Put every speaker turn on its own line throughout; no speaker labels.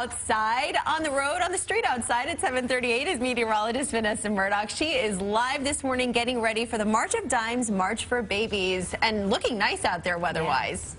outside, on the road, on the street outside at 7:38 is meteorologist Vanessa Murdock. She is live this morning getting ready for the March of Dimes, March for Babies, and looking nice out there weather-wise.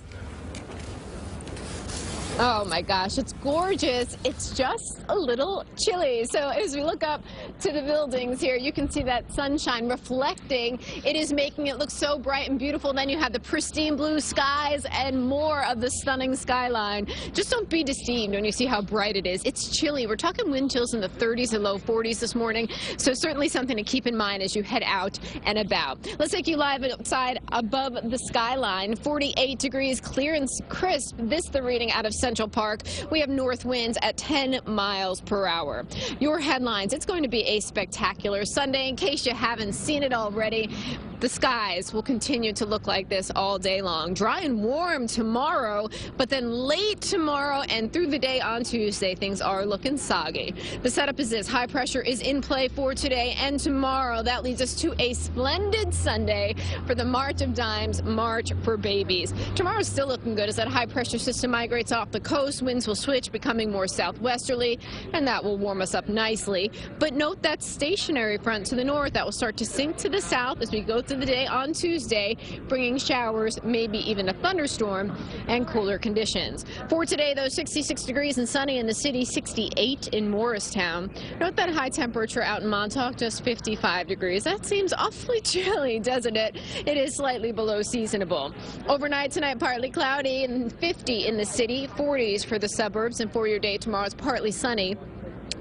Oh my gosh, it's gorgeous. It's just a little chilly. So as we look up to the buildings here, you can see that sunshine reflecting. It is making it look so bright and beautiful. Then you have the pristine blue skies and more of the stunning skyline. Just don't be deceived when you see how bright it is. It's chilly. We're talking wind chills in the 30s and low 40s this morning. So certainly something to keep in mind as you head out and about. Let's take you live outside above the skyline. 48 degrees, clear and crisp. This the reading out of Central Park. We have north winds at 10 miles per hour. Your headlines, it's going to be a spectacular Sunday. In case you haven't seen it already, the skies will continue to look like this all day long. Dry and warm tomorrow, but then late tomorrow and through the day on Tuesday, things are looking soggy. The setup is this. High pressure is in play for today and tomorrow. That leads us to a splendid Sunday for the March of Dimes, March for Babies. Tomorrow's still looking good as that high pressure system migrates off the coast. Winds will switch, becoming more southwesterly, and that will warm us up nicely. But note that stationary front to the north that will start to sink to the south as we go through the day on Tuesday, bringing showers, maybe even a thunderstorm, and cooler conditions. For today, though, 66 degrees and sunny in the city, 68 in Morristown. Note that high temperature out in Montauk, just 55 degrees. That seems awfully chilly, doesn't it? It is slightly below seasonable. Overnight tonight, partly cloudy and 50 in the city, 40s for the suburbs, and for your day tomorrow, it's partly sunny.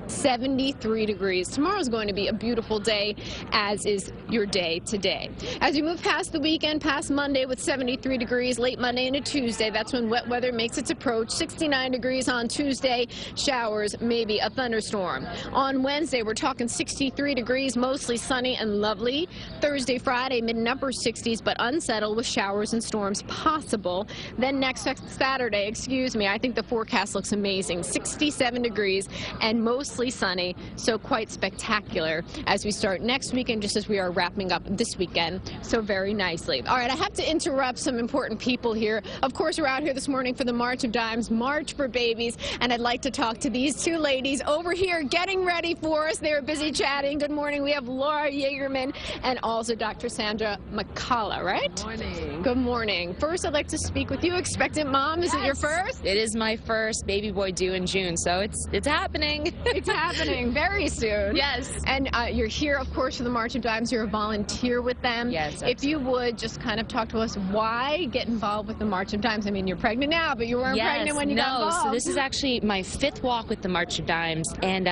73 degrees. Tomorrow's going to be a beautiful day, as is your day today. As you move past the weekend, past Monday with 73 degrees, late Monday into Tuesday, that's when wet weather makes its approach. 69 degrees on Tuesday, showers, maybe a thunderstorm. On Wednesday, we're talking 63 degrees, mostly sunny and lovely. Thursday, Friday, mid and upper 60s, but unsettled with showers and storms possible. Then next Saturday, I think the forecast looks amazing. 67 degrees and mostly sunny, so quite spectacular as we start next weekend, just as we are wrapping up this weekend so very nicely. All right, I have to interrupt some important people here. Of course, we're out here this morning for the March of Dimes, March for Babies, and I'd like to talk to these two ladies over here getting ready for us. They were busy chatting. Good morning. We have Laura Yeagerman and also Dr. Sandra McCullough, right?
Good morning.
Good morning. First, I'd like to speak with you. Expectant mom, is it your first?
It is my first baby boy due in June, so it's happening.
It's happening very soon.
Yes.
And you're here, of course, for the March of Dimes. You're a volunteer with them.
Yes.
If you would just kind of talk to us, why get involved with the March of Dimes? I mean, you're pregnant now, but you weren't pregnant when you got involved.
So this is actually my 5th walk with the March of Dimes, and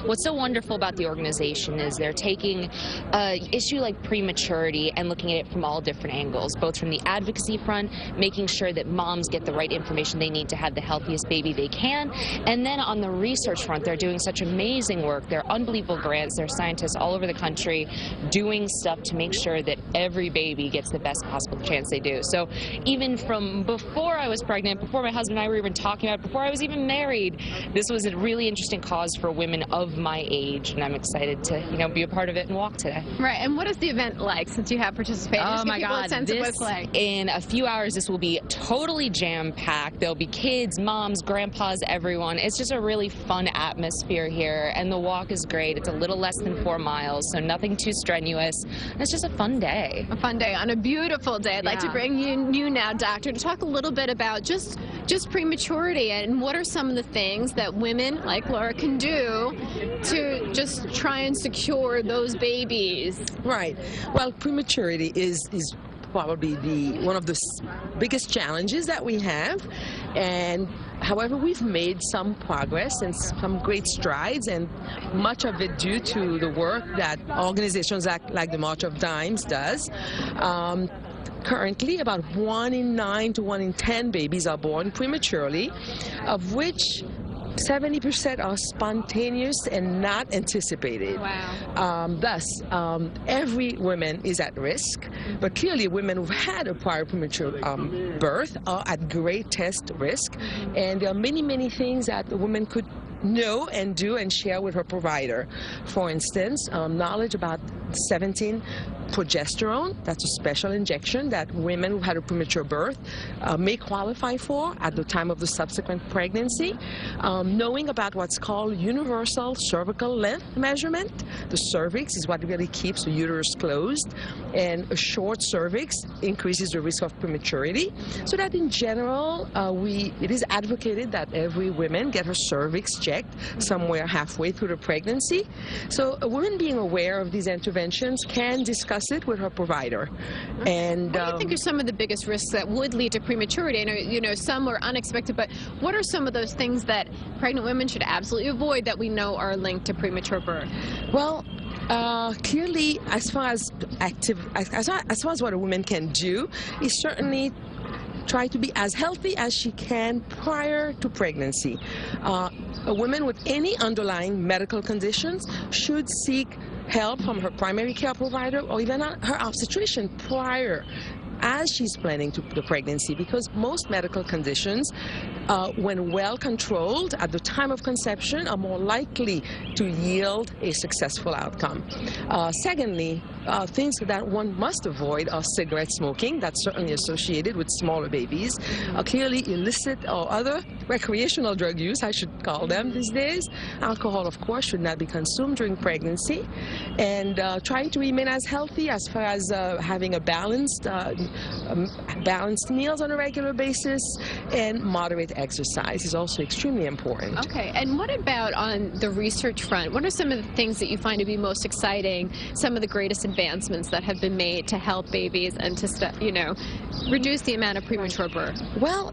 what's so wonderful about the organization is they're taking an issue like prematurity and looking at it from all different angles, both from the advocacy front, making sure that moms get the right information they need to have the healthiest baby they can, and then on the research front, they're doing such amazing work. They're unbelievable grants. There are scientists all over the country doing stuff to make sure that every baby gets the best possible chance they do. So even from before I was pregnant, before my husband and I were even talking about it, before I was even married, this was a really interesting cause for women of my age, and I'm excited to, be a part of it and walk today.
Right, and what is the event like since you have participated?
Oh my God, in a few hours this will be totally jam-packed. There'll be kids, moms, grandpas, everyone. It's just a really fun atmosphere here, and the walk is great. It's a little less than 4 miles, so nothing too strenuous. And it's just a fun day.
A fun day on a beautiful day. I'd like to bring you now, Doctor, to talk a little bit about just prematurity and what are some of the things that women like Laura can do to just try and secure those babies.
Right. Well, prematurity is probably one of the biggest challenges that we have, and however, we've made some progress and some great strides, and much of it due to the work that organizations like the March of Dimes does. Currently, about 1 in 9 to 1 in 10 babies are born prematurely, of which 70% are spontaneous and not anticipated.
Wow.
Thus, every woman is at risk, but clearly women who've had a prior premature birth are at great test risk, and there are many, many things that the woman could know and do and share with her provider. For instance, knowledge about 17 progesterone. That's a special injection that women who had a premature birth may qualify for at the time of the subsequent pregnancy. Knowing about what's called universal cervical length measurement. The cervix is what really keeps the uterus closed, and a short cervix increases the risk of prematurity. So that in general, it is advocated that every woman get her cervix checked somewhere halfway through the pregnancy. So a woman being aware of these interventions can discuss it with her provider. And
what do you think are some of the biggest risks that would lead to prematurity? I know, you know, some were unexpected, but what are some of those things that pregnant women should absolutely avoid that we know are linked to premature birth?
Well, clearly, as far as what a woman can do, is certainly try to be as healthy as she can prior to pregnancy. A woman with any underlying medical conditions should seek help from her primary care provider or even her obstetrician prior as she's planning the pregnancy, because most medical conditions, when well controlled at the time of conception, are more likely to yield a successful outcome. Secondly, things that one must avoid are cigarette smoking. That's certainly associated with smaller babies. Clearly illicit or other recreational drug use, I should call them these days. Alcohol, of course, should not be consumed during pregnancy. And trying to remain as healthy as far as having a balanced meals on a regular basis, and moderate exercise is also extremely important.
Okay, and what about on the research front? What are some of the things that you find to be most exciting, some of the greatest advancements that have been made to help babies and to, reduce the amount of premature birth?
Well,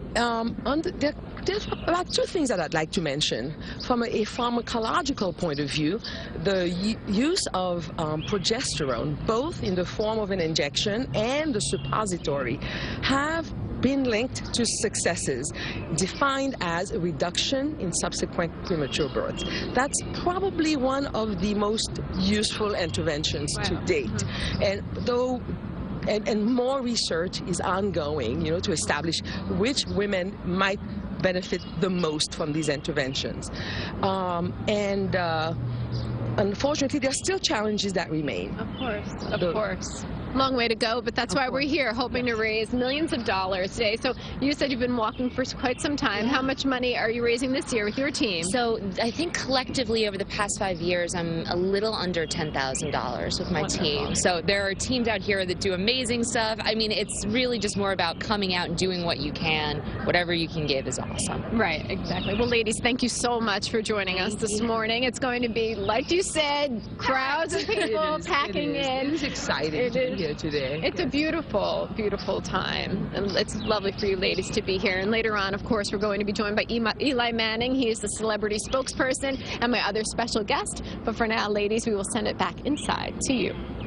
there's about two things that I'd like to mention. From a pharmacological point of view, the use of progesterone, both in the form of an injection and the suppository, have been linked to successes defined as a reduction in subsequent premature births. That's probably one of the most useful interventions to date. And though and more research is ongoing, to establish which women might benefit the most from these interventions. Unfortunately, there are still challenges that remain.
Of course. Long way to go, but that's why we're here, hoping to raise millions of dollars today. So you said you've been walking for quite some time. How much money are you raising this year with your team?
So I think collectively over the past 5 years, I'm a little under $10,000 with my team. So there are teams out here that do amazing stuff. I mean, it's really just more about coming out and doing what you can. Whatever you can give is awesome.
Right, exactly. Well, ladies, thank you so much for joining us this morning. It's going to be, like you said, crowds of people packing in.
It is exciting to be here today.
It's a beautiful, beautiful time. And it's lovely for you ladies to be here. And later on, of course, we're going to be joined by Eli Manning. He is the celebrity spokesperson and my other special guest. But for now, ladies, we will send it back inside to you.